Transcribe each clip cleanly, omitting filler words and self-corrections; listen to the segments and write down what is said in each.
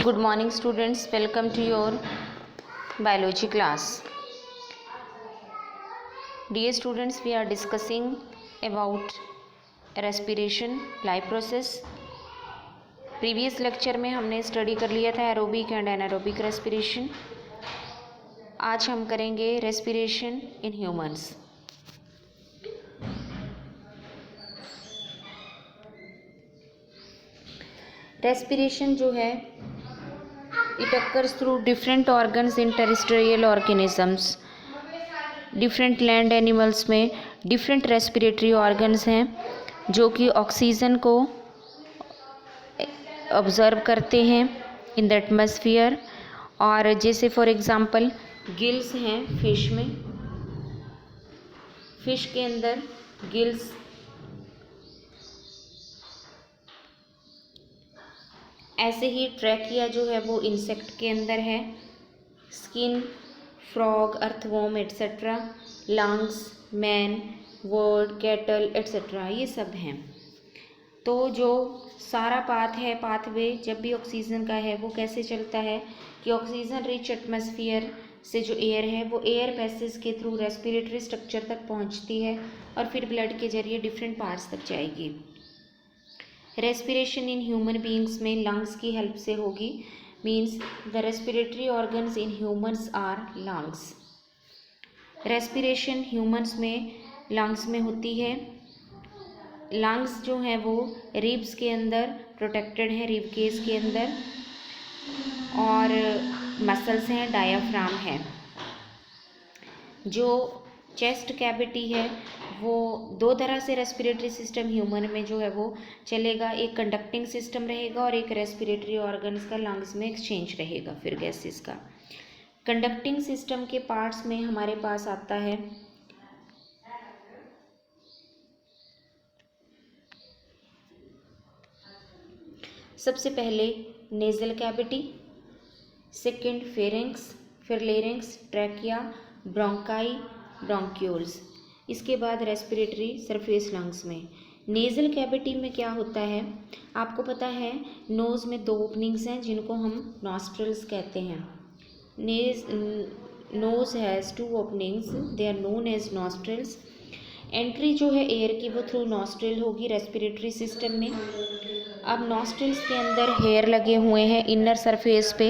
Good morning students, welcome to your biology class. Dear students, we are discussing about respiration life process. Previous lecture में हमने study कर लिया था aerobic and anaerobic respiration. आज हम करेंगे रेस्पिरेशन इन ह्यूमंस. रेस्पिरेशन जो है it occurs through different organs in terrestrial organisms. Different land animals में डिफरेंट रेस्पिरेटरी ऑर्गन्स हैं जो कि ऑक्सीजन को ऑब्जर्व करते हैं इन द एटमॉस्फेयर. और जैसे फॉर एग्जांपल गिल्स हैं फिश में, फिश के अंदर गिल्स, ऐसे ही ट्रैकिया जो है वो इंसेक्ट के अंदर है, skin, frog, earthworm etcetera, lungs, man, bird, cattle etcetera, ये सब हैं. तो जो सारा पाथवे जब भी ऑक्सीजन का है वो कैसे चलता है कि ऑक्सीजन रिच एटमॉस्फेयर से जो एयर है वो एयर पैसेज के थ्रू रेस्पिरेटरी स्ट्रक्चर तक पहुंचती है और फिर ब्लड के जरिए डिफरेंट पार्ट्स तक जाएगी. रेस्पिरेशन इन ह्यूमन बींग्स में लंग्स की हेल्प से होगी. Means the respiratory organs in humans are lungs. Respiration humans में लंग्स में होती है. लंग्स जो हैं वो रिब्स के अंदर प्रोटेक्टेड हैं, रिब केस के अंदर, और मसल्स हैं, डायाफ्राम है. जो चेस्ट कैविटी है वो दो तरह से रेस्पिरेटरी सिस्टम ह्यूमन में जो है वो चलेगा. एक कंडक्टिंग सिस्टम रहेगा और एक रेस्पिरेटरी ऑर्गन्स का लंग्स में एक्सचेंज रहेगा फिर गैसेस का. कंडक्टिंग सिस्टम के पार्ट्स में हमारे पास आता है सबसे पहले नेजल कैविटी, सेकेंड फेरिंक्स, फिर लेरिंक्स, ट्रैकिया, ब्रोंकाई, ब्रोंक्यूल्स. इसके बाद रेस्पिरेटरी सरफेस लंग्स में. नेज़ल कैविटी में क्या होता है आपको पता है, नोज़ में दो ओपनिंग्स हैं जिनको हम नॉस्ट्रल्स कहते हैं. Nose has two openings, they are known as nostrils. Entry जो है एयर की वो थ्रू नॉस्ट्रल होगी रेस्पिरेटरी सिस्टम में. अब नॉस्ट्रल्स के अंदर हेयर लगे हुए हैं इनर सरफेस पे,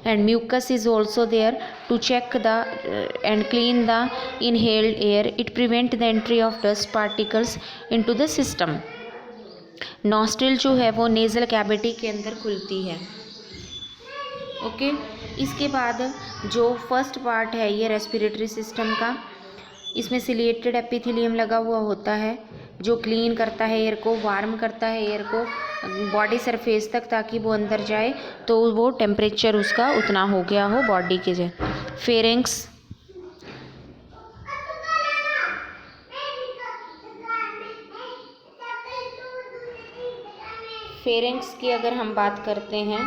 and mucus is also there to check the and clean the inhaled air. It prevent the entry of dust particles into the system. Nostril जो है वो नेजल कैविटी के अंदर खुलती है. ओके. इसके बाद जो फर्स्ट पार्ट है ये रेस्पिरेटरी सिस्टम का, इसमें सिलिएटेड एपिथेलियम लगा हुआ होता है जो क्लीन करता है एयर को, वार्म करता है एयर को बॉडी सरफेस तक ताकि वो अंदर जाए तो वो टेम्परेचर उसका उतना हो गया हो बॉडी के जैसे. फेरिंक्स, फेरिंक्स की अगर हम बात करते हैं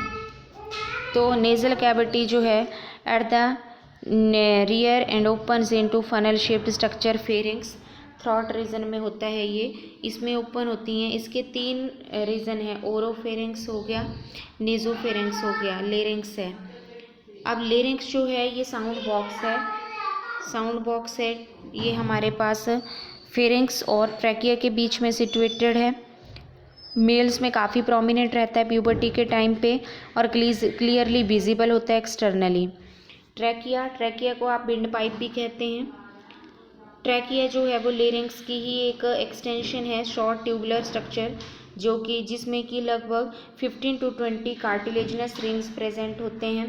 तो नेजल कैविटी जो है at the rear end opens into funnel shaped structure. Pharynx throat region में होता है ये, इसमें ओपन होती हैं. इसके तीन रीजन हैं, ओरोफेरिंक्स हो गया, नेजोफेरिंक्स हो गया, लेरिंक्स है. अब लेरिंक्स जो है ये साउंड बॉक्स है, साउंड बॉक्स है ये हमारे पास फेरिंक्स और ट्रैकिया के बीच में सिचुएटेड है. मेल्स में काफ़ी प्रोमिनेंट रहता है प्यूबर्टी के टाइम पे और क्लियरली विजिबल होता है एक्सटर्नली. ट्रैकिया, ट्रैकिया को आप विंड पाइप भी कहते हैं. ट्रैकिया जो है वो लेरिंक्स की ही एक एक्सटेंशन है, शॉर्ट ट्यूबुलर स्ट्रक्चर जो कि जिसमें कि लगभग 15 to 20 कार्टिलेजिनस रिंग्स प्रेजेंट होते हैं.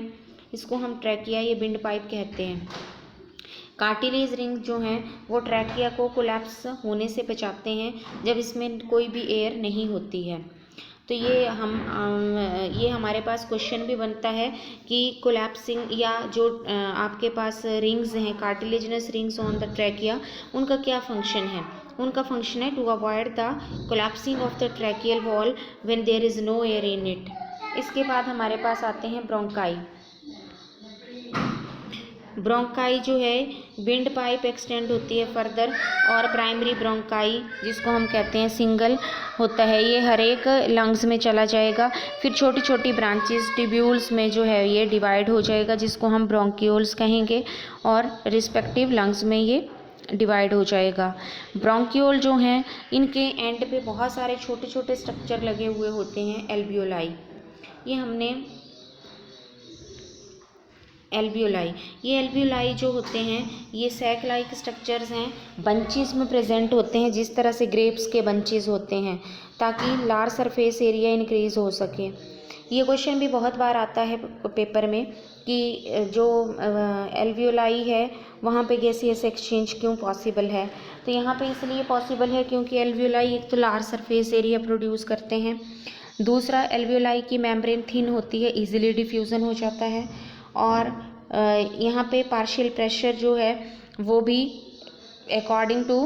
इसको हम ट्रैकिया या विंड पाइप कहते हैं. कार्टिलेज रिंग जो हैं वो ट्रैकिया को कोलैप्स होने से बचाते हैं जब इसमें कोई भी एयर नहीं होती है. तो ये हमारे पास क्वेश्चन भी बनता है कि कोलैप्सिंग या जो आपके पास रिंग्स हैं cartilaginous rings on the trachea, उनका क्या फंक्शन है. उनका फंक्शन है to avoid the collapsing of the tracheal wall when there is no air in it. इसके बाद हमारे पास आते हैं ब्रोंकाई. ब्रोंकाई जो है विंड पाइप एक्सटेंड होती है फर्दर, और प्राइमरी ब्रोंकाई जिसको हम कहते हैं सिंगल होता है, ये हर एक लंग्स में चला जाएगा। फिर छोटी छोटी ब्रांचेस ट्यूब्यूल्स में जो है ये डिवाइड हो जाएगा, जिसको हम ब्रोंक्यूल्स कहेंगे, और रिस्पेक्टिव लंग्स में ये डिवाइड हो जाएगा। ब्रोंक्यूल जो हैं इनके एंड पे बहुत सारे छोटे छोटे स्ट्रक्चर लगे हुए होते हैं, एल्वियोलाई। ये हमने ये एल्वियोलाई जो होते हैं ये सैक लाइक स्ट्रक्चर्स हैं, बंचेस में प्रेजेंट होते हैं, जिस तरह से ग्रेप्स के बंचेस होते हैं, ताकि लार्ज सरफेस एरिया इंक्रीज हो सके। ये क्वेश्चन भी बहुत बार आता है पेपर में कि जो एल्वियोलाई है वहाँ पे गैसियस एक्सचेंज क्यों पॉसिबल है। तो यहाँ पे इसलिए पॉसिबल है क्योंकि एल्वियोलाई एक तो लार्ज सरफेस एरिया प्रोड्यूस करते हैं, दूसरा एल्वियोलाई की मेम्ब्रेन थिन होती है, इजीली डिफ्यूज़न हो जाता है, और यहाँ पे पार्शियल प्रेशर जो है वो भी अकॉर्डिंग टू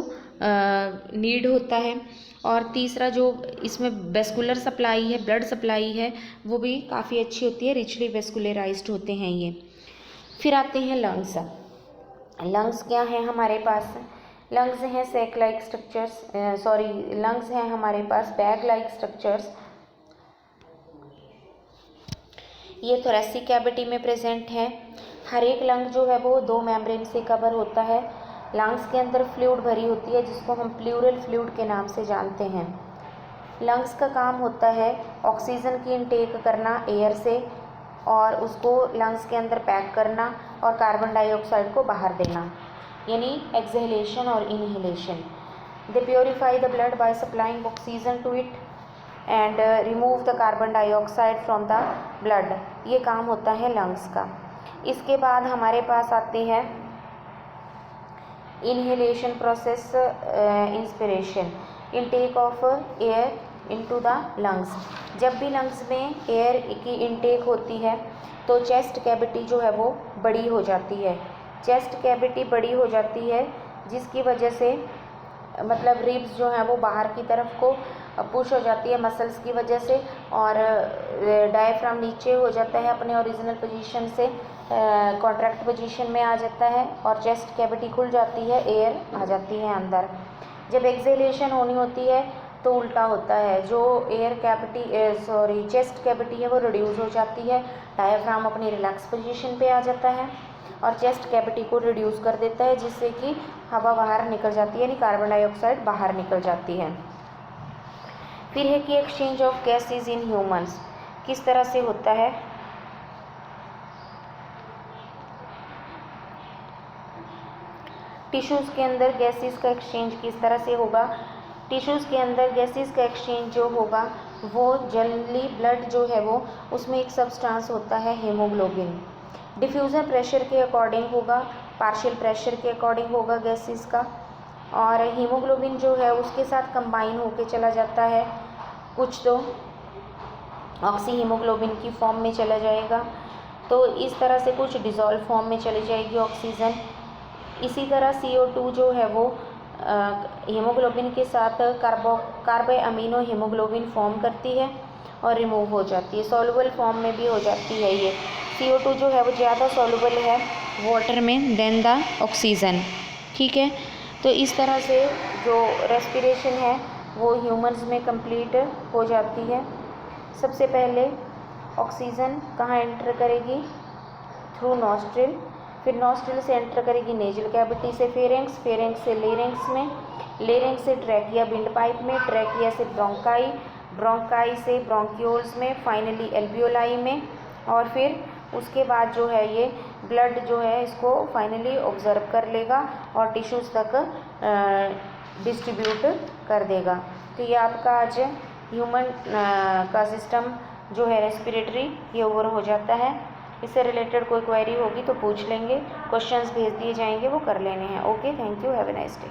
नीड होता है, और तीसरा जो इसमें वेस्कुलर सप्लाई है, ब्लड सप्लाई है, वो भी काफ़ी अच्छी होती है, रिचली वेस्कुलराइज्ड होते हैं ये। फिर आते हैं लंग्स। लंग्स क्या है हमारे पास? लंग्स हैं सैक लाइक स्ट्रक्चर्स, लंग्स हैं हमारे पास बैग लाइक स्ट्रक्चर्स। ये थोरेसिक कैविटी में प्रेजेंट है। हर एक लंग जो है वो 2 मेम्ब्रेन से कवर होता है। लंग्स के अंदर फ्लूइड भरी होती है, जिसको हम प्लूरल फ्लूइड के नाम से जानते हैं। लंग्स का काम होता है ऑक्सीजन की इनटेक करना एयर से, और उसको लंग्स के अंदर पैक करना, और कार्बन डाइऑक्साइड को बाहर देना, यानी एक्सहेलेशन और inhalation. They purify the blood by supplying oxygen to it and remove the carbon dioxide from the blood. ये काम होता है लंग्स का। इसके बाद हमारे पास आते हैं inhalation process, inspiration, intake of air into the lungs. जब भी लंग्स में एयर की इनटेक होती है तो चेस्ट कैविटी जो है वो बड़ी हो जाती है। चेस्ट कैविटी बड़ी हो जाती है जिसकी वजह से मतलब रिब्स जो हैं वो बाहर की तरफ को पुश हो जाती है मसल्स की वजह से, और डायफ्राम नीचे हो जाता है अपने ओरिजिनल पोजीशन से, कॉन्ट्रैक्ट पोजीशन में आ जाता है, और चेस्ट कैविटी खुल जाती है, एयर आ जाती है अंदर। जब एक्सहेलेशन होनी होती है तो उल्टा होता है, जो एयर कैविटी चेस्ट कैविटी है वो रिड्यूस हो जाती है, डायफ्राम अपनी रिलैक्स पोजीशन पे आ जाता है और चेस्ट कैविटी को रिड्यूस कर देता है, जिससे कि हवा बाहर निकल जाती है, यानी कार्बन डाइऑक्साइड बाहर निकल जाती है। फिर है कि exchange of gases in humans किस तरह से होता है। टिश्यूज़ के अंदर गैसेज का एक्सचेंज किस तरह से होगा। टिश्यूज़ के अंदर गैसेज का एक्सचेंज जो होगा वो जनरली ब्लड जो है वो उसमें एक सब्सटेंस होता है हीमोग्लोबिन। डिफ्यूज़न प्रेशर के अकॉर्डिंग होगा, पार्शियल प्रेशर के अकॉर्डिंग होगा गैसेज का, और हीमोग्लोबिन जो है उसके साथ कंबाइन होके चला जाता है, कुछ तो ऑक्सी हीमोग्लोबिन की फॉर्म में चला जाएगा, तो इस तरह से कुछ डिज़ोल्व फॉर्म में चली जाएगी ऑक्सीजन। इसी तरह CO2 जो है वो हीमोग्लोबिन के साथ कार्बो अमीनो हीमोग्लोबिन फॉर्म करती है और रिमूव हो जाती है, सॉल्युबल फॉर्म में भी हो जाती है। ये CO2 जो है वो ज़्यादा सॉल्युबल है वाटर में देन द ऑक्सीजन, ठीक है। तो इस तरह से जो रेस्पिरेशन है वो ह्यूमंस में कंप्लीट हो जाती है। सबसे पहले ऑक्सीजन कहाँ एंटर करेगी? थ्रू नॉस्ट्रिल, फिर नॉस्ट्रिल से एंटर करेगी नेजल कैविटी से फेरेंक्स, फेरेंक्स से लेरेंक्स में, लेरेंक्स से ट्रैकिया विंड पाइप में, ट्रैकिया से ब्रोंकाई, ब्रोंकाई से ब्रोंक्यूल्स में, फाइनली एल्वियोलाई में, और फिर उसके बाद जो है ये ब्लड जो है इसको फाइनली ऑब्जर्व कर लेगा और टिश्यूज़ तक डिस्ट्रीब्यूट कर देगा। तो ये आपका आज ह्यूमन का सिस्टम जो है रेस्पिरेटरी ये ओवर हो जाता है। इससे रिलेटेड कोई क्वेरी होगी तो पूछ लेंगे, क्वेश्चंस भेज दिए जाएंगे, वो कर लेने हैं। Okay, thank you, have a nice day.